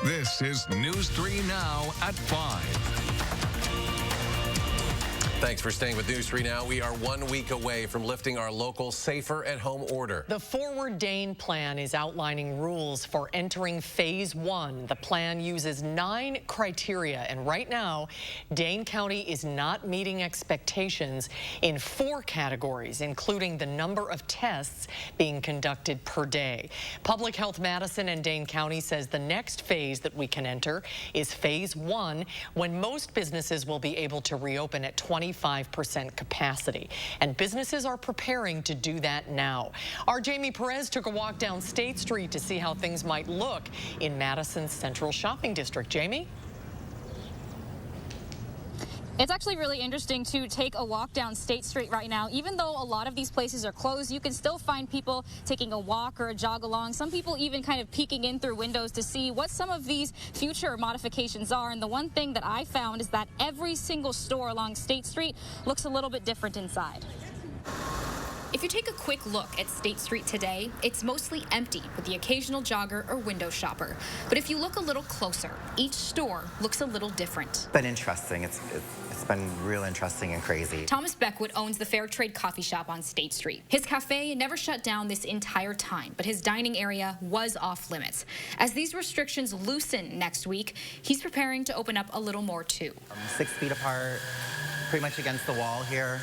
This is News 3 Now at 5. Thanks for staying with News 3 Now. We are 1 week away from lifting our local safer at home order. The Forward Dane plan is outlining rules for entering phase 1. The plan uses 9 criteria, and right now, Dane County is not meeting expectations in 4 categories, including the number of tests being conducted per day. Public Health Madison and Dane County says the next phase that we can enter is phase 1, when most businesses will be able to reopen at 25% capacity. And businesses are preparing to do that now. Our Jamie Perez took a walk down State Street to see how things might look in Madison's Central Shopping District. Jamie? It's actually really interesting to take a walk down State Street right now. Even though a lot of these places are closed, you can still find people taking a walk or a jog along. Some people even kind of peeking in through windows to see what some of these future modifications are. And the one thing that I found is that every single store along State Street looks a little bit different inside. If you take a quick look at State Street today, it's mostly empty with the occasional jogger or window shopper. But if you look a little closer, each store looks a little different. It's been interesting. It's been real interesting and crazy. Thomas Beckwood owns the Fair Trade coffee shop on State Street. His cafe never shut down this entire time, but his dining area was off limits. As these restrictions loosen next week, he's preparing to open up a little more too. 6 feet apart, pretty much against the wall here.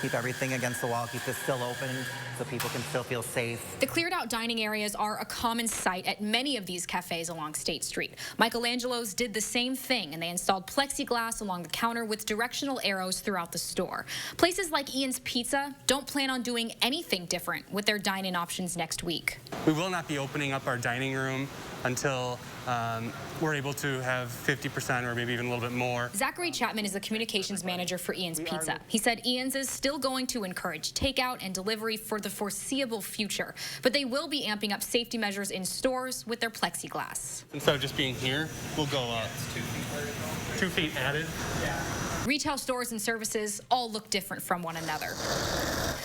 Keep everything against the wall, keep this still open so people can still feel safe. The cleared out dining areas are a common sight at many of these cafes along State Street. Michelangelo's did the same thing, and they installed plexiglass along the counter with directional arrows throughout the store. Places like Ian's Pizza don't plan on doing anything different with their dine-in options next week. We will not be opening up our dining room until we're able to have 50% or maybe even a little bit more. Zachary Chapman is the communications manager for Ian's Pizza. He said Ian's is still going to encourage takeout and delivery for the foreseeable future, but they will be amping up safety measures in stores with their plexiglass. Instead of just being here, we'll go up 2 feet added. Retail stores and services all look different from one another.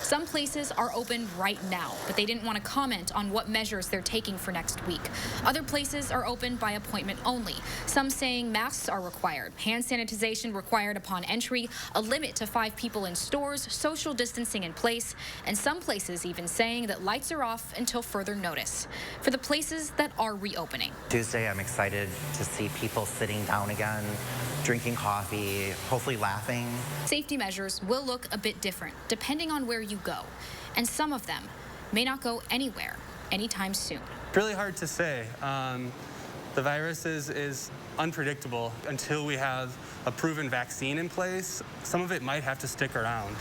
Some places are open right now, but they didn't want to comment on what measures they're taking for next week. Other places are open by appointment only. Some saying masks are required, hand sanitization required upon entry, a limit to 5 people in stores, social distancing in place, and some places even saying that lights are off until further notice. For the places that are reopening. Tuesday, I'm excited to see people sitting down again, drinking coffee, hopefully laughing. Safety measures will look a bit different depending on where you go, and some of them may not go anywhere anytime soon. Really hard to say. The virus is unpredictable. Until we have a proven vaccine in place, some of it might have to stick around.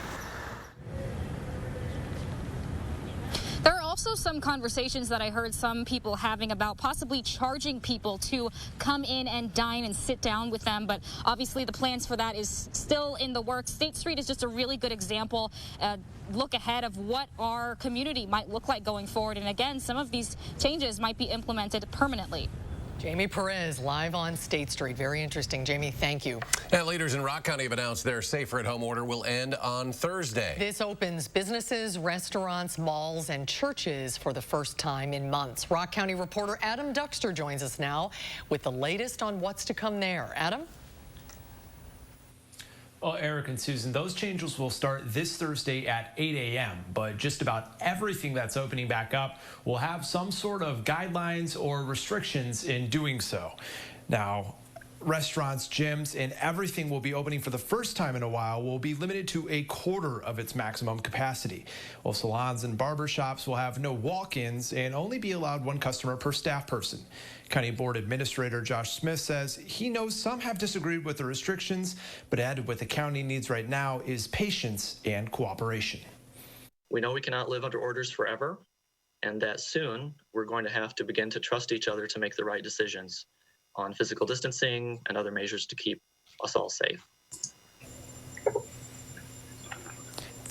There are also some conversations that I heard some people having about possibly charging people to come in and dine and sit down with them, but obviously the plans for that is still in the works. State Street is just a really good example, look ahead of what our community might look like going forward. And again, some of these changes might be implemented permanently. Jamie Perez live on State Street. Very interesting. Jamie, thank you. And leaders in Rock County have announced their safer at home order will end on Thursday. This opens businesses, restaurants, malls, and churches for the first time in months. Rock County reporter Adam Duxter joins us now with the latest on what's to come there. Adam? Well, Eric and Susan, those changes will start this Thursday at 8 a.m., but just about everything that's opening back up will have some sort of guidelines or restrictions in doing so. Now, restaurants, gyms, and everything will be opening for the first time in a while will be limited to a quarter of its maximum capacity. While salons and barber shops will have no walk-ins and only be allowed 1 customer per staff person. County Board Administrator Josh Smith says he knows some have disagreed with the restrictions, but added what the county needs right now is patience and cooperation. We know we cannot live under orders forever, and that soon we're going to have to begin to trust each other to make the right decisions on physical distancing and other measures to keep us all safe.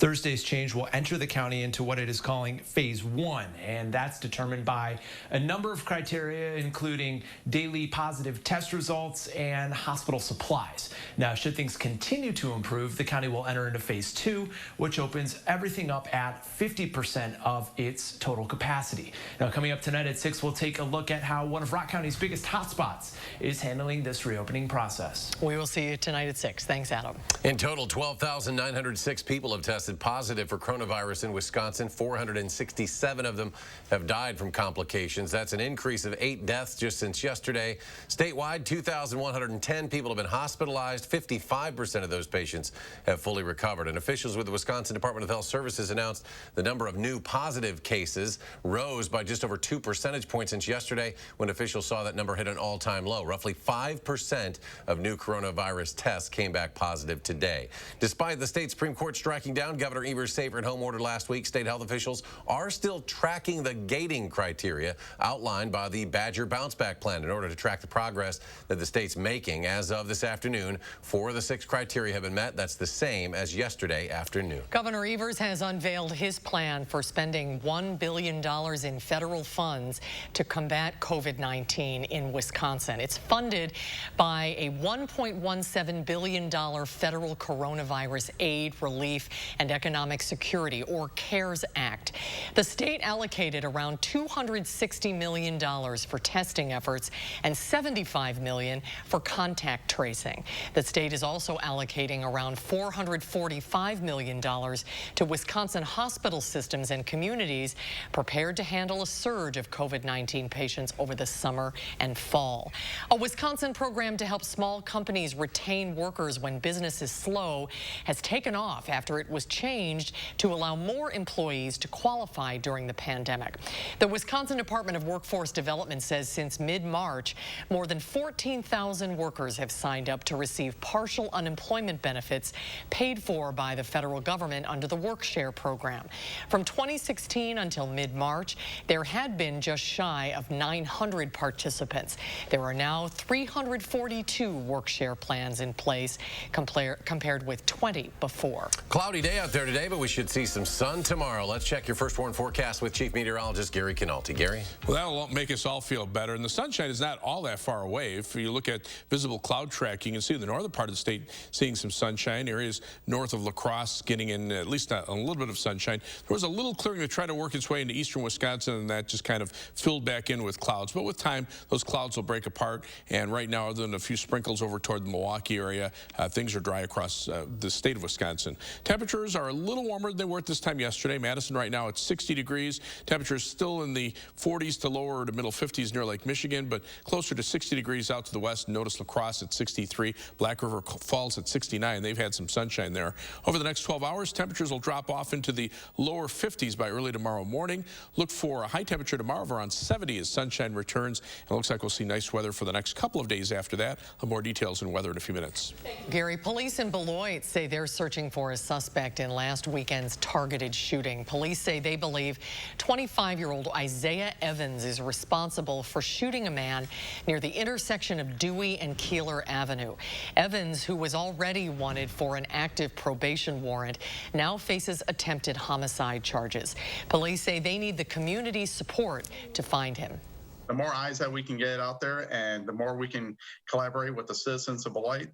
Thursday's change will enter the county into what it is calling phase 1, and that's determined by a number of criteria, including daily positive test results and hospital supplies. Now, should things continue to improve, the county will enter into phase 2, which opens everything up at 50% of its total capacity. Now, coming up tonight at 6, we'll take a look at how one of Rock County's biggest hotspots is handling this reopening process. We will see you tonight at 6. Thanks, Adam. In total, 12,906 people have tested positive for coronavirus in Wisconsin. 467 of them have died from complications. That's an increase of 8 deaths just since yesterday. Statewide, 2,110 people have been hospitalized. 55% of those patients have fully recovered. And officials with the Wisconsin Department of Health Services announced the number of new positive cases rose by just over 2 percentage points since yesterday, when officials saw that number hit an all-time low. Roughly 5% of new coronavirus tests came back positive today. Despite the state Supreme Court striking down Governor Evers' safer-at-home order last week, state health officials are still tracking the gating criteria outlined by the Badger Bounce Back Plan in order to track the progress that the state's making. As of this afternoon, 4 of the 6 criteria have been met. That's the same as yesterday afternoon. Governor Evers has unveiled his plan for spending $1 billion in federal funds to combat COVID-19 in Wisconsin. It's funded by a $1.17 billion federal coronavirus aid, relief, and economic security, or CARES Act. The state allocated around $260 million for testing efforts and $75 million for contact tracing. The state is also allocating around $445 million to Wisconsin hospital systems and communities prepared to handle a surge of COVID-19 patients over the summer and fall. A Wisconsin program to help small companies retain workers when business is slow has taken off after it was changed to allow more employees to qualify during the pandemic. The Wisconsin Department of Workforce Development says since mid-March, more than 14,000 workers have signed up to receive partial unemployment benefits paid for by the federal government under the WorkShare program. From 2016 until mid-March, there had been just shy of 900 participants. There are now 342 WorkShare plans in place, compared with 20 before. Cloudy day out there today, but we should see some sun tomorrow. Let's check your first warn forecast with Chief Meteorologist Gary Canalti. Gary? Well, that'll make us all feel better. And the sunshine is not all that far away. If you look at visible cloud tracking, you can see in the northern part of the state seeing some sunshine. Areas north of La Crosse getting in at least a little bit of sunshine. There was a little clearing to try to work its way into eastern Wisconsin, and that just kind of filled back in with clouds. But with time, those clouds will break apart. And right now, other than a few sprinkles over toward the Milwaukee area, things are dry across the state of Wisconsin. Temperatures are a little warmer than they were at this time yesterday. Madison right now at 60 degrees. Temperatures still in the 40s to lower to middle 50s near Lake Michigan, but closer to 60 degrees out to the west. Notice La Crosse at 63, Black River Falls at 69. They've had some sunshine there. Over the next 12 hours, temperatures will drop off into the lower 50s by early tomorrow morning. Look for a high temperature tomorrow of around 70 as sunshine returns. It looks like we'll see nice weather for the next couple of days after that. I'll have more details in weather in a few minutes. Gary, police in Beloit say they're searching for a suspect in last weekend's targeted shooting. Police say they believe 25-year-old Isaiah Evans is responsible for shooting a man near the intersection of Dewey and Keeler Avenue. Evans, who was already wanted for an active probation warrant, now faces attempted homicide charges. Police say they need the community's support to find him. The more eyes that we can get out there and the more we can collaborate with the citizens of Beloit,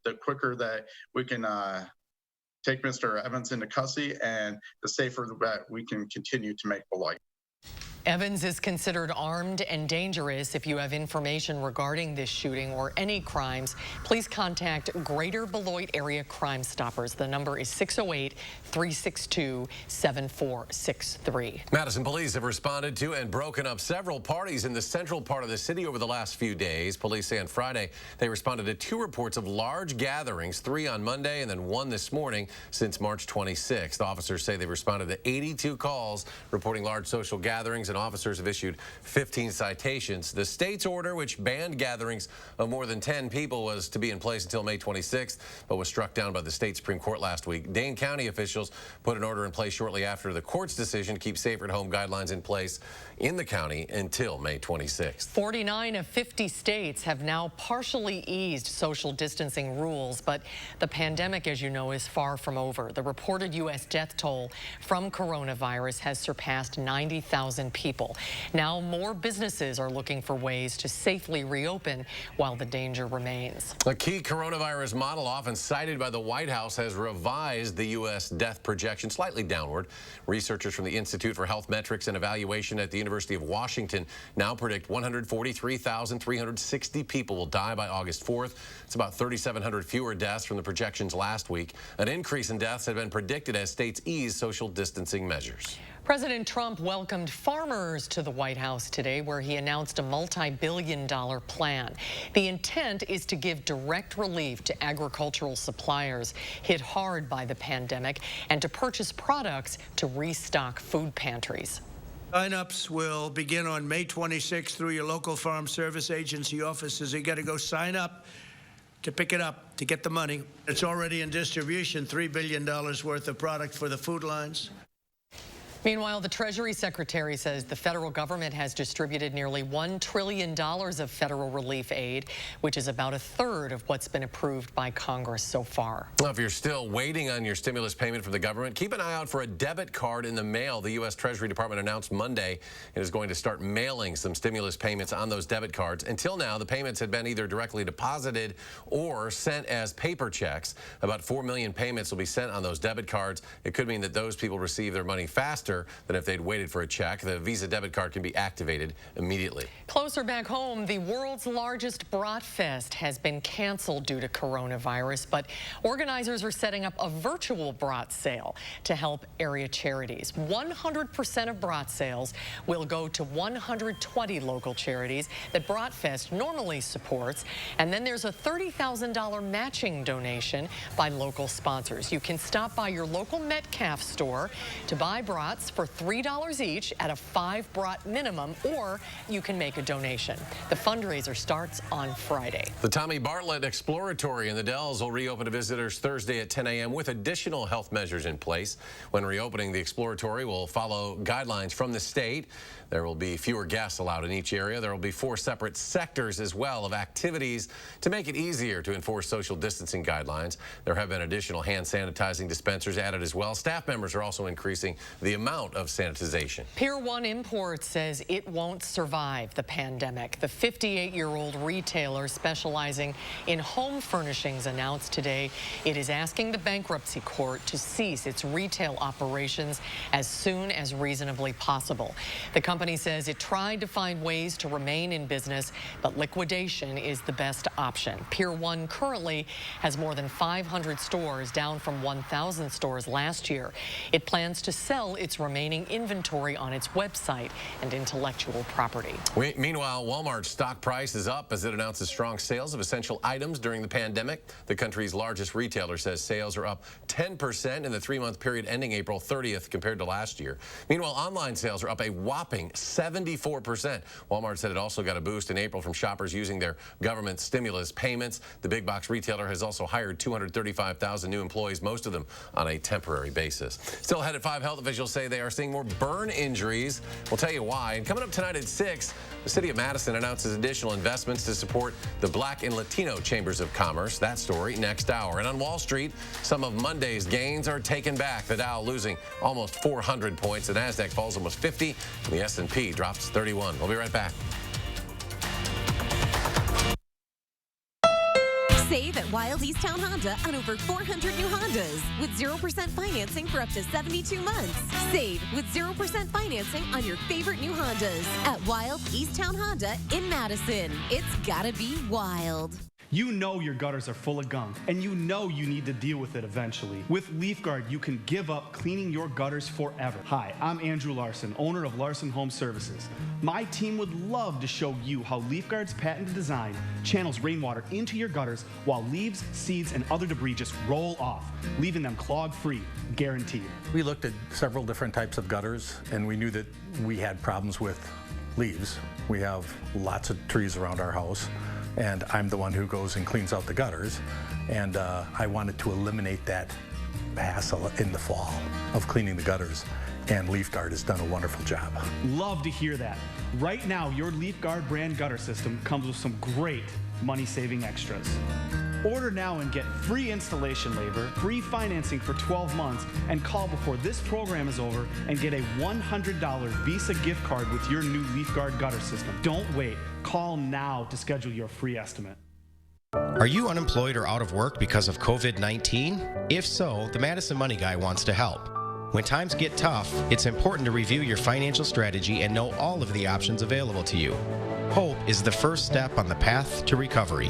the quicker that we can take Mr. Evans into custody, and the safer that we can continue to make Beloit. Evans is considered armed and dangerous. If you have information regarding this shooting or any crimes, please contact Greater Beloit Area Crime Stoppers. The number is 608-362-7463. Madison police have responded to and broken up several parties in the central part of the city over the last few days. Police say on Friday they responded to 2 reports of large gatherings, 3 on Monday and then 1 this morning since March 26th. Officers say they responded to 82 calls reporting large social gatherings, and officers have issued 15 citations. The state's order, which banned gatherings of more than 10 people, was to be in place until May 26th, but was struck down by the state Supreme Court last week. Dane County officials put an order in place shortly after the court's decision to keep safer-at-home guidelines in place in the county until May 26th. 49 of 50 states have now partially eased social distancing rules, but the pandemic, as you know, is far from over. The reported U.S. death toll from coronavirus has surpassed 90,000 people. Now more businesses are looking for ways to safely reopen while the danger remains. A key coronavirus model often cited by the White House has revised the U.S. death projection slightly downward. Researchers from the Institute for Health Metrics and Evaluation at the University of Washington now predict 143,360 people will die by August 4th. It's about 3,700 fewer deaths from the projections last week. An increase in deaths had been predicted as states ease social distancing measures. President Trump welcomed farmers to the White House today, where he announced a multi-billion-dollar plan. The intent is to give direct relief to agricultural suppliers hit hard by the pandemic and to purchase products to restock food pantries. Sign-ups will begin on May 26th through your local Farm Service Agency offices. You got to go sign up to pick it up, to get the money. It's already in distribution, $3 billion worth of product for the food lines. Meanwhile, the Treasury Secretary says the federal government has distributed nearly $1 trillion of federal relief aid, which is about a third of what's been approved by Congress so far. Well, if you're still waiting on your stimulus payment from the government, keep an eye out for a debit card in the mail. The U.S. Treasury Department announced Monday it is going to start mailing some stimulus payments on those debit cards. Until now, the payments had been either directly deposited or sent as paper checks. About 4 million payments will be sent on those debit cards. It could mean that those people receive their money faster than if they'd waited for a check. The Visa debit card can be activated immediately. Closer back home, the world's largest Brat Fest has been canceled due to coronavirus, but organizers are setting up a virtual Brat sale to help area charities. 100% of Brat sales will go to 120 local charities that Brat Fest normally supports, and then there's a $30,000 matching donation by local sponsors. You can stop by your local Metcalf store to buy brats for $3 each at a 5 brat minimum, or you can make a donation. The fundraiser starts on Friday. The Tommy Bartlett Exploratory in the Dells will reopen to visitors Thursday at 10 a.m. with additional health measures in place. When reopening, the Exploratory will follow guidelines from the state. There will be fewer guests allowed in each area. There will be 4 separate sectors as well of activities to make it easier to enforce social distancing guidelines. There have been additional hand sanitizing dispensers added as well. Staff members are also increasing the amount of sanitization. Pier 1 Imports says it won't survive the pandemic. The 58-year-old retailer specializing in home furnishings announced today it is asking the bankruptcy court to cease its retail operations as soon as reasonably possible. The company says it tried to find ways to remain in business, but liquidation is the best option. Pier 1 currently has more than 500 stores, down from 1,000 stores last year. It plans to sell its remaining inventory on its website and intellectual property. Meanwhile, Walmart's stock price is up as it announces strong sales of essential items during the pandemic. The country's largest retailer says sales are up 10% in the 3-month period ending April 30th compared to last year. Meanwhile, online sales are up a whopping 74%. Walmart said it also got a boost in April from shoppers using their government stimulus payments. The big box retailer has also hired 235,000 new employees, most of them on a temporary basis. Still ahead at 5, health officials say they are seeing more burn injuries. We'll tell you why. And coming up tonight at 6, the city of Madison announces additional investments to support the Black and Latino chambers of commerce. That story next hour. And on Wall Street, some of Monday's gains are taken back. The Dow losing almost 400 points. The Nasdaq falls almost 50. And the S&P drops 31. We'll be right back. Save at Wild Easttown Honda on over 400 new Hondas with 0% financing for up to 72 months. Save with 0% financing on your favorite new Hondas at Wild Easttown Honda in Madison. It's gotta be wild. You know your gutters are full of gunk, and you know you need to deal with it eventually. With LeafGuard, you can give up cleaning your gutters forever. Hi, I'm Andrew Larson, owner of Larson Home Services. My team would love to show you how LeafGuard's patented design channels rainwater into your gutters while leaves, seeds, and other debris just roll off, leaving them clog-free, guaranteed. We looked at several different types of gutters, and we knew that we had problems with leaves. We have lots of trees around our house, and I'm the one who goes and cleans out the gutters, and I wanted to eliminate that hassle in the fall of cleaning the gutters. and Leaf Guard has done a wonderful job. Love to hear that. Right now, your Leaf Guard brand gutter system comes with some great money-saving extras. Order now and get free installation labor, free financing for 12 months, and call before this program is over and get a $100 Visa gift card with your new Leaf Guard gutter system. Don't wait. Call now to schedule your free estimate. Are you unemployed or out of work because of COVID-19? If so, the Madison Money Guy wants to help. When times get tough, it's important to review your financial strategy and know all of the options available to you. Hope is the first step on the path to recovery.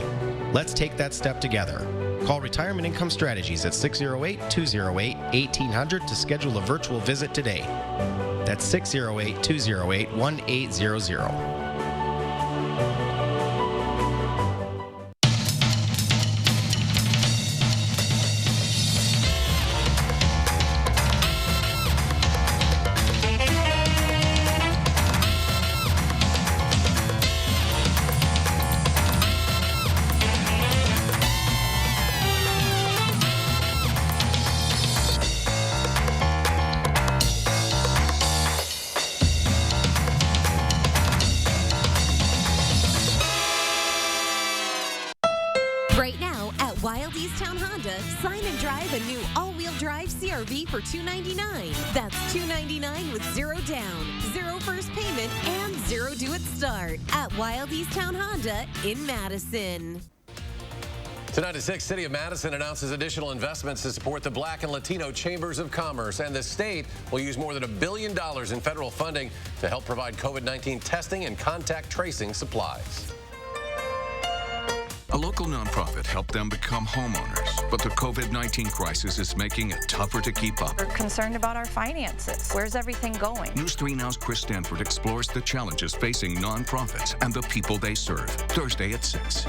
Let's take that step together. Call Retirement Income Strategies at 608-208-1800 to schedule a virtual visit today. That's 608-208-1800. Right now at Wild Easttown Honda, sign and drive a new all-wheel drive CR-V for $299. That's $299 with zero down, zero first payment, and zero due at start at Wild Easttown Honda in Madison. Tonight at 6, City of Madison announces additional investments to support the Black and Latino Chambers of Commerce, and the state will use more than $1 billion in federal funding to help provide COVID-19 testing and contact tracing supplies. A local nonprofit helped them become homeowners, but the COVID-19 crisis is making it tougher to keep up. We're concerned about our finances. Where's everything going? News 3 Now's Chris Stanford explores the challenges facing nonprofits and the people they serve. Thursday at 6.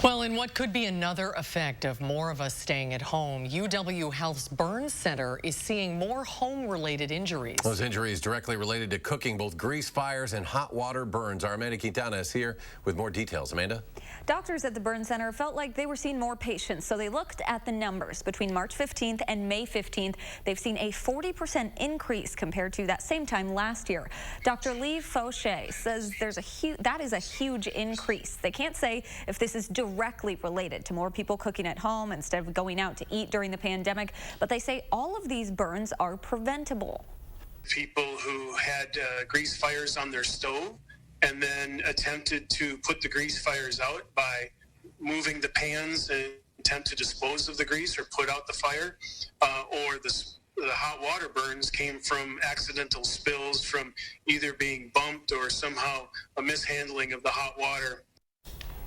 Well, in what could be another effect of more of us staying at home, UW Health's Burn Center is seeing more home-related injuries. Those injuries directly related to cooking, both grease fires and hot water burns. Our Amanda Quintana is here with more details. Amanda? Doctors at the Burn Center felt like they were seeing more patients, so they looked at the numbers. Between March 15th and May 15th, they've seen a 40% increase compared to that same time last year. Dr. Lee Fauché says that is a huge increase. They can't say if this is directly related to more people cooking at home instead of going out to eat during the pandemic, but they say all of these burns are preventable. People who had grease fires on their stove and then attempted to put the grease fires out by moving the pans and attempt to dispose of the grease or put out the fire, or the hot water burns came from accidental spills from either being bumped or somehow a mishandling of the hot water.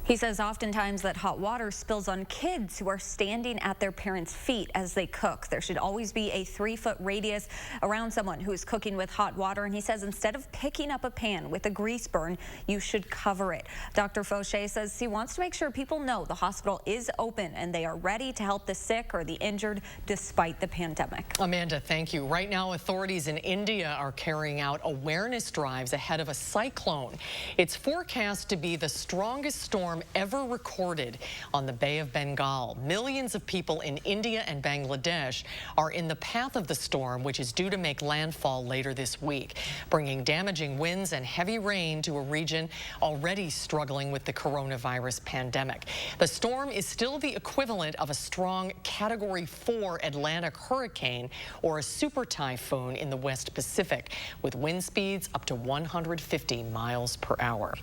He says oftentimes that hot water spills on kids who are standing at their parents' feet as they cook. There should always be a 3-foot radius around someone who is cooking with hot water. And he says instead of picking up a pan with a grease burn, you should cover it. Dr. Fauché says he wants to make sure people know the hospital is open and they are ready to help the sick or the injured despite the pandemic. Amanda, thank you. Right now, authorities in India are carrying out awareness drives ahead of a cyclone. It's forecast to be the strongest storm ever recorded on the Bay of Bengal. Millions of people in India and Bangladesh are in the path of the storm, which is due to make landfall later this week, bringing damaging winds and heavy rain to a region already struggling with the coronavirus pandemic. The storm is still the equivalent of a strong Category 4 Atlantic hurricane or a super typhoon in the West Pacific, with wind speeds up to 150 miles per hour.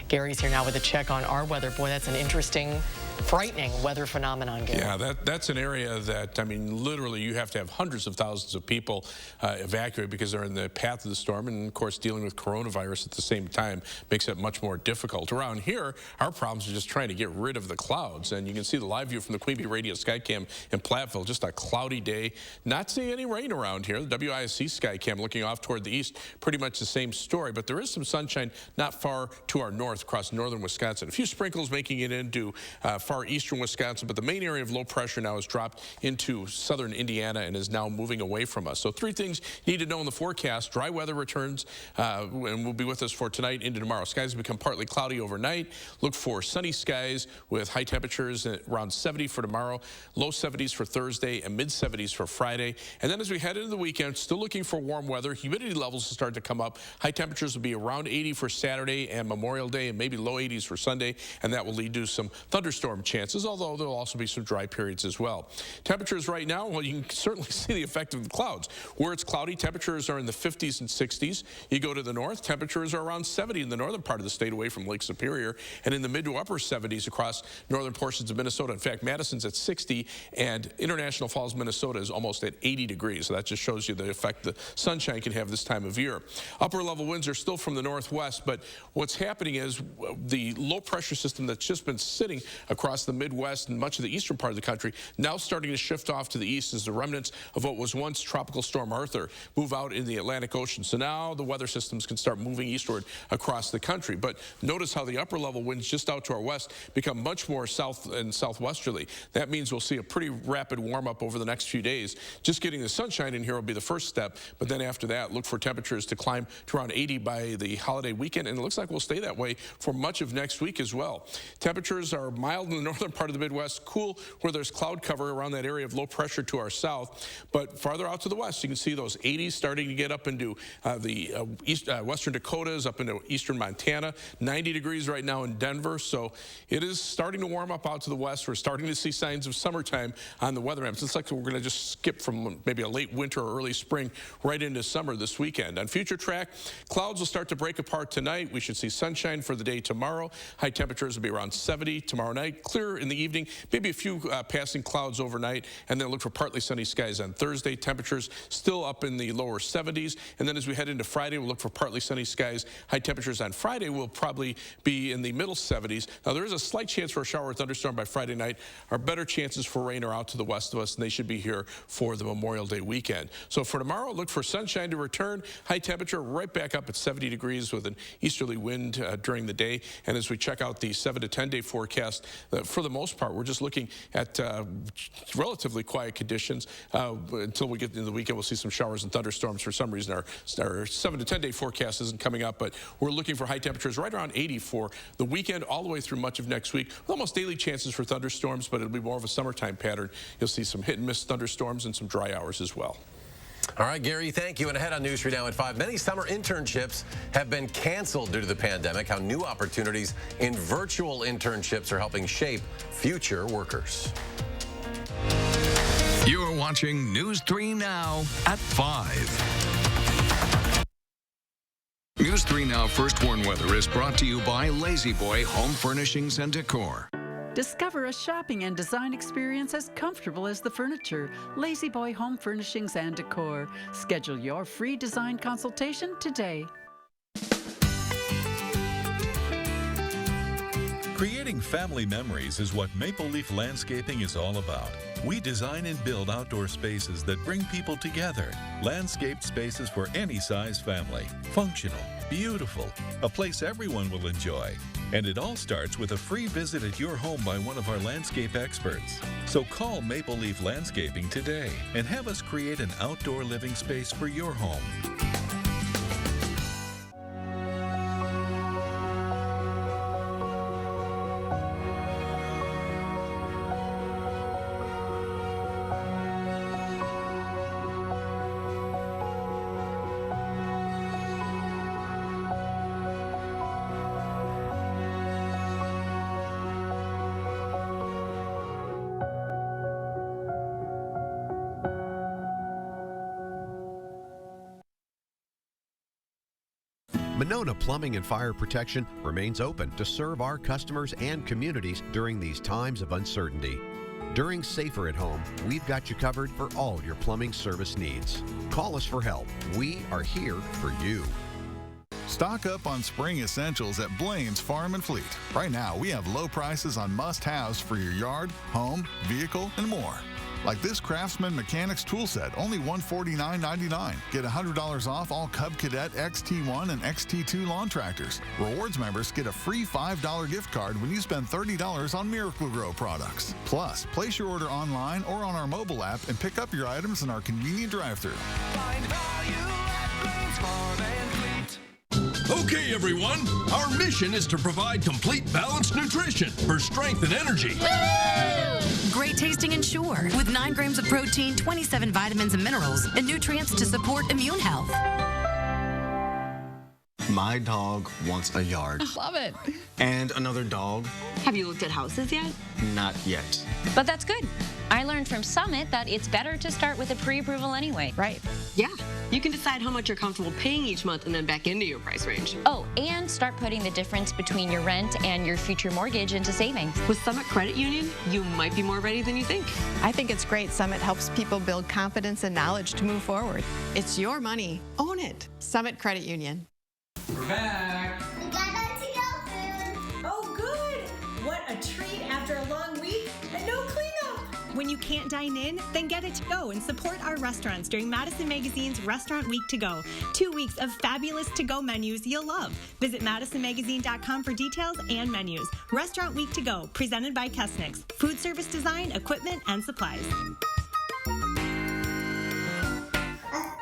Gary's here now with a check on our weather. Boy, that's an interesting, frightening weather phenomenon, Gary. Yeah, that's an area that, I mean, literally you have to have hundreds of thousands of people evacuate because they're in the path of the storm, and of course dealing with coronavirus at the same time makes it much more difficult. Around here, our problems are just trying to get rid of the clouds, and you can see the live view from the Queen Bee Radio Skycam in Platteville. Just a cloudy day, not seeing any rain around here. The WISC Skycam looking off toward the east, pretty much the same story, but there is some sunshine not far to our north across northern Wisconsin. A few sprinkles particles making it into far eastern Wisconsin, but the main area of low pressure now has dropped into southern Indiana and is now moving away from us. So 3 things you need to know in the forecast. Dry weather returns and will be with us for tonight into tomorrow. Skies become partly cloudy overnight. Look for sunny skies with high temperatures at around 70 for tomorrow, low 70s for Thursday, and mid 70s for Friday. And then as we head into the weekend, still looking for warm weather. Humidity levels will start to come up. High temperatures will be around 80 for Saturday and Memorial Day, and maybe low 80s for Sunday, and that will lead to some thunderstorm chances, although there will also be some dry periods as well. Temperatures right now, well, you can certainly see the effect of the clouds. Where it's cloudy, temperatures are in the 50s and 60s. You go to the north, temperatures are around 70 in the northern part of the state away from Lake Superior, and in the mid to upper 70s across northern portions of Minnesota. In fact, Madison's at 60, and International Falls, Minnesota is almost at 80 degrees. So that just shows you the effect the sunshine can have this time of year. Upper level winds are still from the northwest, but what's happening is the low pressure system that's just been sitting across the Midwest and much of the eastern part of the country now starting to shift off to the east as the remnants of what was once Tropical Storm Arthur move out in the Atlantic Ocean. So now the weather systems can start moving eastward across the country. But notice how the upper level winds just out to our west become much more south and southwesterly. That means we'll see a pretty rapid warm up over the next few days. Just getting the sunshine in here will be the first step, but then after that, look for temperatures to climb to around 80 by the holiday weekend, and it looks like we'll stay that way for much of next week as well. Temperatures are mild in the northern part of the Midwest, cool where there's cloud cover around that area of low pressure to our south, but farther out to the west, you can see those 80s starting to get up into western Dakotas, up into eastern Montana, 90 degrees right now in Denver, so it is starting to warm up out to the west. We're starting to see signs of summertime on the weather maps. It's like we're going to just skip from maybe a late winter or early spring right into summer this weekend. On future track, clouds will start to break apart tonight. We should see sunshine for the day tomorrow. High temperatures will be around 70 tomorrow night. Clear in the evening, maybe a few passing clouds overnight, and then look for partly sunny skies on Thursday. Temperatures still up in the lower 70s. And then as we head into Friday, we'll look for partly sunny skies. High temperatures on Friday will probably be in the middle 70s. Now, there is a slight chance for a shower or thunderstorm by Friday night. Our better chances for rain are out to the west of us, and they should be here for the Memorial Day weekend. So for tomorrow, look for sunshine to return. High temperature right back up at 70 degrees with an easterly wind during the day. And as we check out the 7 to 10 day forecast, for the most part, we're just looking at relatively quiet conditions until we get into the weekend. We'll see some showers and thunderstorms. For some reason, our 7 to 10 day forecast isn't coming up, but we're looking for high temperatures right around 80 for the weekend all the way through much of next week, with almost daily chances for thunderstorms, but it'll be more of a summertime pattern. You'll see some hit and miss thunderstorms and some dry hours as well. All right, Gary, thank you. And ahead on News 3 Now at 5, many summer internships have been canceled due to the pandemic. How new opportunities in virtual internships are helping shape future workers. You're watching News 3 Now at 5. News 3 Now First Warn Weather is brought to you by Lazy Boy Home Furnishings and Decor. Discover a shopping and design experience as comfortable as the furniture. Lazy Boy Home Furnishings and Decor. Schedule your free design consultation today. Creating family memories is what Maple Leaf Landscaping is all about. We design and build outdoor spaces that bring people together. Landscaped spaces for any size family. Functional, beautiful, a place everyone will enjoy. And it all starts with a free visit at your home by one of our landscape experts. So call Maple Leaf Landscaping today and have us create an outdoor living space for your home. Monona Plumbing and Fire Protection remains open to serve our customers and communities during these times of uncertainty. During Safer at Home, we've got you covered for all your plumbing service needs. Call us for help. We are here for you. Stock up on spring essentials at Blaine's Farm and Fleet. Right now, we have low prices on must-haves for your yard, home, vehicle, and more. like this Craftsman Mechanics tool set, only $149.99. Get $100 off all Cub Cadet XT1 and XT2 lawn tractors. Rewards members get a free $5 gift card when you spend $30 on Miracle-Gro products. Plus, place your order online or on our mobile app and pick up your items in our convenient drive-thru. Okay, everyone, our mission is to provide complete balanced nutrition for strength and energy. Great tasting and sure, with 9 grams of protein, 27 vitamins and minerals, and nutrients to support immune health. My dog wants a yard. Love it. And another dog. Have you looked at houses yet? Not yet. But that's good. I learned from Summit that it's better to start with a pre-approval anyway. Right. Yeah. You can decide how much you're comfortable paying each month and then back into your price range. Oh, and start putting the difference between your rent and your future mortgage into savings. With Summit Credit Union, you might be more ready than you think. I think it's great. Summit helps people build confidence and knowledge to move forward. It's your money. Own it. Summit Credit Union. We're back. We got our to-go food. Oh, good. What a treat after a long week and no cleanup. When you can't dine in, then get it to go and support our restaurants during Madison Magazine's Restaurant Week to Go. 2 weeks of fabulous to-go menus you'll love. Visit madisonmagazine.com for details and menus. Restaurant Week to Go, presented by Kesnick's. Food service design, equipment, and supplies.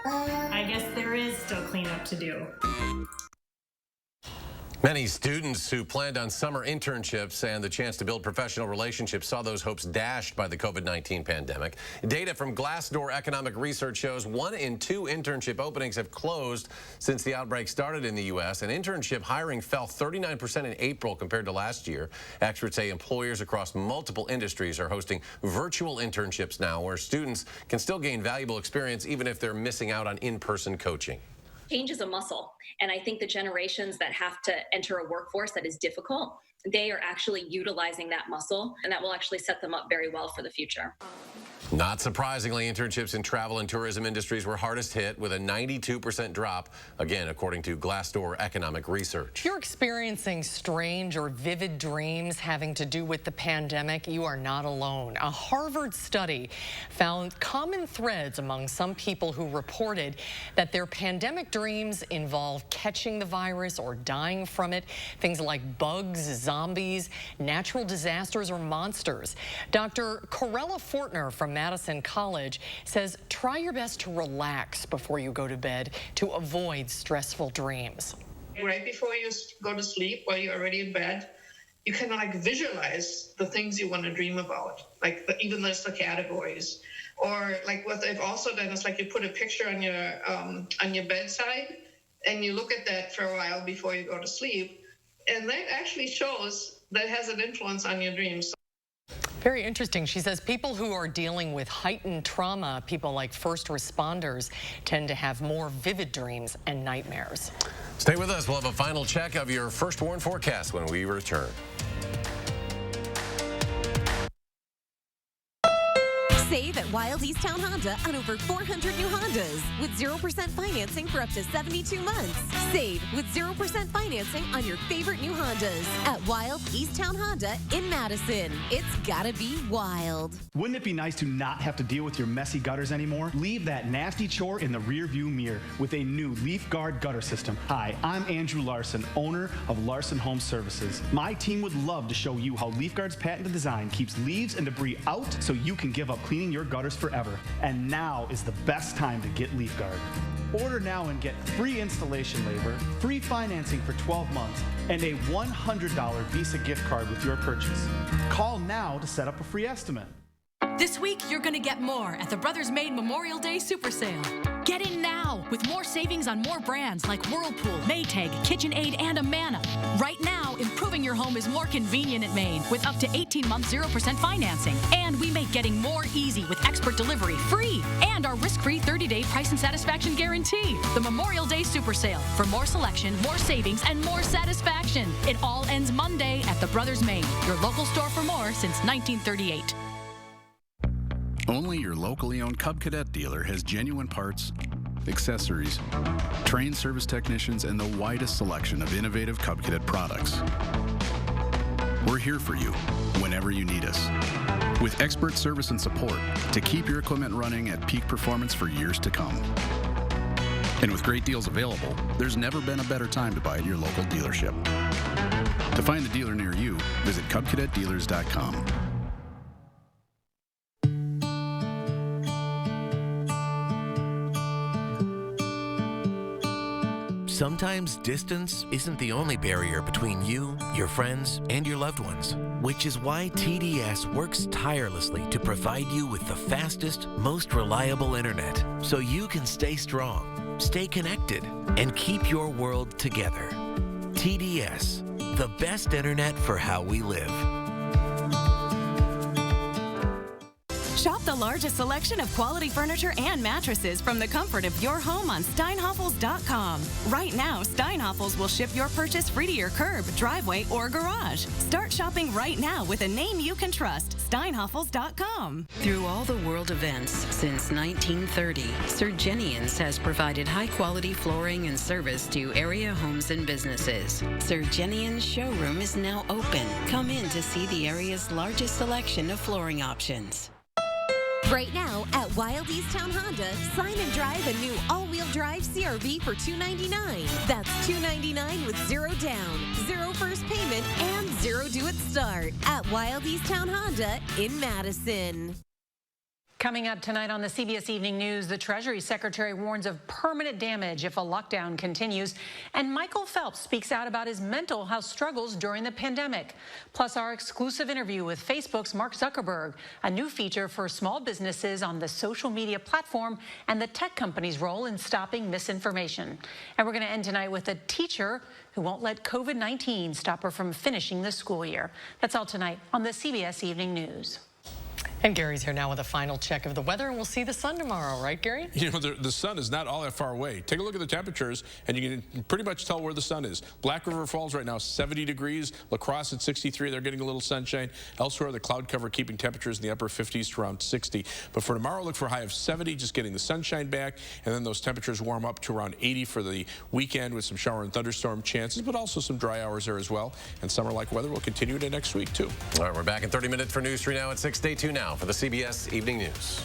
I guess there is still cleanup to do. Many students who planned on summer internships and the chance to build professional relationships saw those hopes dashed by the COVID-19 pandemic. Data from Glassdoor Economic Research shows 1 in 2 internship openings have closed since the outbreak started in the U.S., and internship hiring fell 39% in April compared to last year. Experts say employers across multiple industries are hosting virtual internships now, where students can still gain valuable experience even if they're missing out on in-person coaching. Change is a muscle, and I think the generations that have to enter a workforce that is difficult, they are actually utilizing that muscle, and that will actually set them up very well for the future. Not surprisingly, internships in travel and tourism industries were hardest hit, with a 92% drop, again, according to Glassdoor Economic Research. If you're experiencing strange or vivid dreams having to do with the pandemic, you are not alone. A Harvard study found common threads among some people who reported that their pandemic dreams involve catching the virus or dying from it, things like bugs, zombies, natural disasters, or monsters. Dr. Corella Fortner from Madison College says try your best to relax before you go to bed to avoid stressful dreams. Right before you go to sleep, while you're already in bed, you can visualize the things you want to dream about, even list the categories. Or what they've also done is you put a picture on your bedside and you look at that for a while before you go to sleep, and that actually shows that has an influence on your dreams. Very interesting. She says people who are dealing with heightened trauma, people like first responders, tend to have more vivid dreams and nightmares. Stay with us. We'll have a final check of your First Warn forecast when we return. Save at Wild East Town Honda on over 400 new Hondas with 0% financing for up to 72 months. Save with 0% financing on your favorite new Hondas at Wild East Town Honda in Madison. It's gotta be wild. Wouldn't it be nice to not have to deal with your messy gutters anymore? Leave that nasty chore in the rearview mirror with a new Leaf Guard gutter system. Hi, I'm Andrew Larson, owner of Larson Home Services. My team would love to show you how Leaf Guard's patented design keeps leaves and debris out so you can give up cleaning your gutters forever. And now is the best time to get Leaf Guard. Order now and get free installation labor, free financing for 12 months, and a $100 Visa gift card with your purchase. Call now to set up a free estimate. This week, you're going to get more at the Brothers Made Memorial Day Super Sale. Get in now with more savings on more brands like Whirlpool, Maytag, KitchenAid, and Amana. Right now, improving your home is more convenient at Maine with up to 18-month 0% financing. And we make getting more easy with expert delivery free and our risk-free 30-day price and satisfaction guarantee. The Memorial Day Super Sale for more selection, more savings, and more satisfaction. It all ends Monday at the Brothers Made, your local store for more since 1938. Only your locally owned Cub Cadet dealer has genuine parts, accessories, trained service technicians, and the widest selection of innovative Cub Cadet products. We're here for you whenever you need us. With expert service and support to keep your equipment running at peak performance for years to come. And with great deals available, there's never been a better time to buy at your local dealership. To find the dealer near you, visit CubCadetDealers.com. Sometimes distance isn't the only barrier between you, your friends, and your loved ones, which is why TDS works tirelessly to provide you with the fastest, most reliable internet so you can stay strong, stay connected, and keep your world together. TDS, the best internet for how we live. Shop the largest selection of quality furniture and mattresses from the comfort of your home on steinhoffels.com. Right now, Steinhoffels will ship your purchase free to your curb, driveway, or garage. Start shopping right now with a name you can trust, steinhoffels.com. Through all the world events since 1930, Surgenians has provided high-quality flooring and service to area homes and businesses. Surgenian's showroom is now open. Come in to see the area's largest selection of flooring options. Right now at Wild Easttown Honda, sign and drive a new all-wheel drive CR-V for $299. That's $299 with zero down, zero first payment, and zero due at start at Wild Easttown Honda in Madison. Coming up tonight on the CBS Evening News, the Treasury Secretary warns of permanent damage if a lockdown continues, and Michael Phelps speaks out about his mental health struggles during the pandemic. Plus, our exclusive interview with Facebook's Mark Zuckerberg, a new feature for small businesses on the social media platform, and the tech company's role in stopping misinformation. And we're going to end tonight with a teacher who won't let COVID-19 stop her from finishing the school year. That's all tonight on the CBS Evening News. And Gary's here now with a final check of the weather, and we'll see the sun tomorrow, right, Gary? You know, the sun is not all that far away. Take a look at the temperatures, and you can pretty much tell where the sun is. Black River Falls right now, 70 degrees. La Crosse at 63. They're getting a little sunshine. Elsewhere, the cloud cover keeping temperatures in the upper 50s to around 60. But for tomorrow, look for a high of 70, just getting the sunshine back, and then those temperatures warm up to around 80 for the weekend with some shower and thunderstorm chances, but also some dry hours there as well. And summer-like weather will continue into next week, too. All right, we're back in 30 minutes for News 3 Now at 6. Stay tuned now for the CBS Evening News.